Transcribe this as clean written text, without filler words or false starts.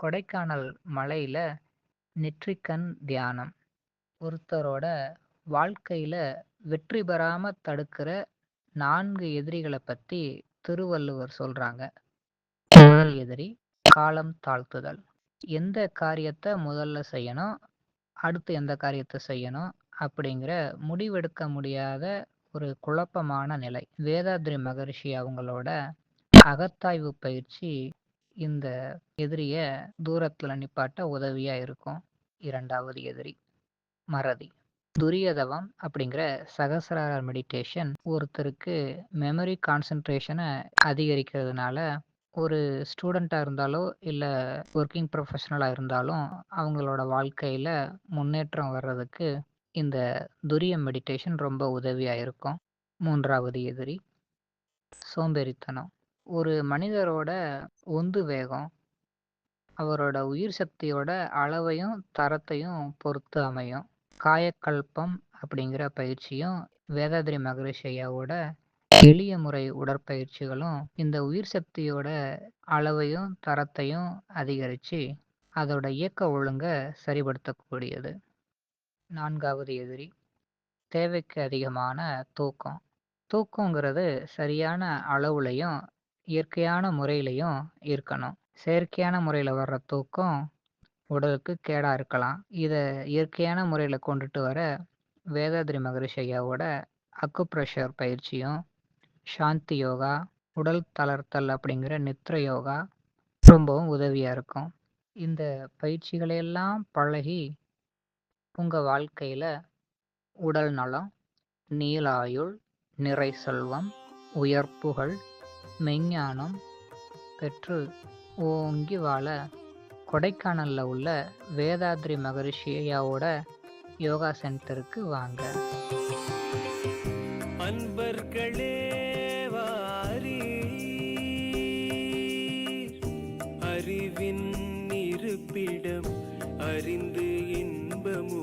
கொடைக்கானல் மலையில நெற்றிக்கண் தியானம். ஒருத்தரோட வாழ்க்கையில வெற்றி பெறாம தடுக்கிற 4 எதிரிகள பத்தி திருவள்ளுவர் சொல்றாங்க. முதல் எதிரி காலம் தாழ்த்துதல். எந்த காரியத்த முதல்ல செய்யணும், அடுத்து எந்த காரியத்த செய்யணும் அப்படிங்கிற முடிவெடுக்க முடியாத ஒரு குழப்பமான நிலை. வேதாத்ரி மகரிஷி அவங்களோட அகத்தாய்வு பயிற்சி இந்த எதிரிய தூரத்துல நிப்பாட்ட உதவியா இருக்கும். 2வது எதிரி மறதி. துரியதவம் அப்படிங்கிற சகசிரார மெடிடேஷன் ஒருத்தருக்கு மெமரி கான்சன்ட்ரேஷனை அதிகரிக்கிறதுனால ஒரு ஸ்டூடெண்ட்டா இருந்தாலோ இல்ல ஒர்க்கிங் ப்ரொஃபஷனலா இருந்தாலும் அவங்களோட வாழ்க்கையில முன்னேற்றம் வர்றதுக்கு இந்த துரிய மெடிடேஷன் ரொம்ப உதவியா இருக்கும். 3வது எதிரி சோம்பேறித்தனம். ஒரு மனிதரோட உந்து வேகம் அவரோட உயிர் சக்தியோட அளவையும் தரத்தையும் பொறுத்து அமையும். காயக்கல்பம் அப்படிங்கிற பயிற்சியும் வேதாத்ரி மகரிஷி ஐயாவோட எளிய முறை உடற்பயிற்சிகளும் இந்த உயிர் சக்தியோட அளவையும் தரத்தையும் அதிகரிச்சு அதோட இயக்க ஒழுங்க சரிபடுத்தக்கூடியது. 4வது எதிரி தேவைக்கு அதிகமான தூக்கம். தூக்கங்கிறது சரியான அளவுலையும் இயற்கையான முறையிலையும் இருக்கணும். செயற்கையான முறையில் வர்ற தூக்கம் உடலுக்கு கேடா இருக்கலாம். இதை இயற்கையான முறையில் கொண்டுட்டு வர வேதாத்ரி மகரிஷி ஐயாவோட அக்குப்ரெஷர் பயிற்சியும் சாந்தி யோகா, உடல் தளர்த்தல் அப்படிங்கிற நித்ர யோகா ரொம்பவும் உதவியா இருக்கும். இந்த பயிற்சிகளையெல்லாம் பழகி உங்க வாழ்க்கையில உடல் நலம், நீலாயுள், நிறை செல்வம், உயர்ப்புகள், மெஞ்ஞானம் பெற்று ஓங்கி வாழ கொடைக்கானல்ல உள்ள வேதாத்ரி மகரிஷி ஐயாவோட யோகா சென்டருக்கு வாங்க. அன்பர்களே வாரி அறிவின் இருப்பிடம் அறிந்து இன்பமு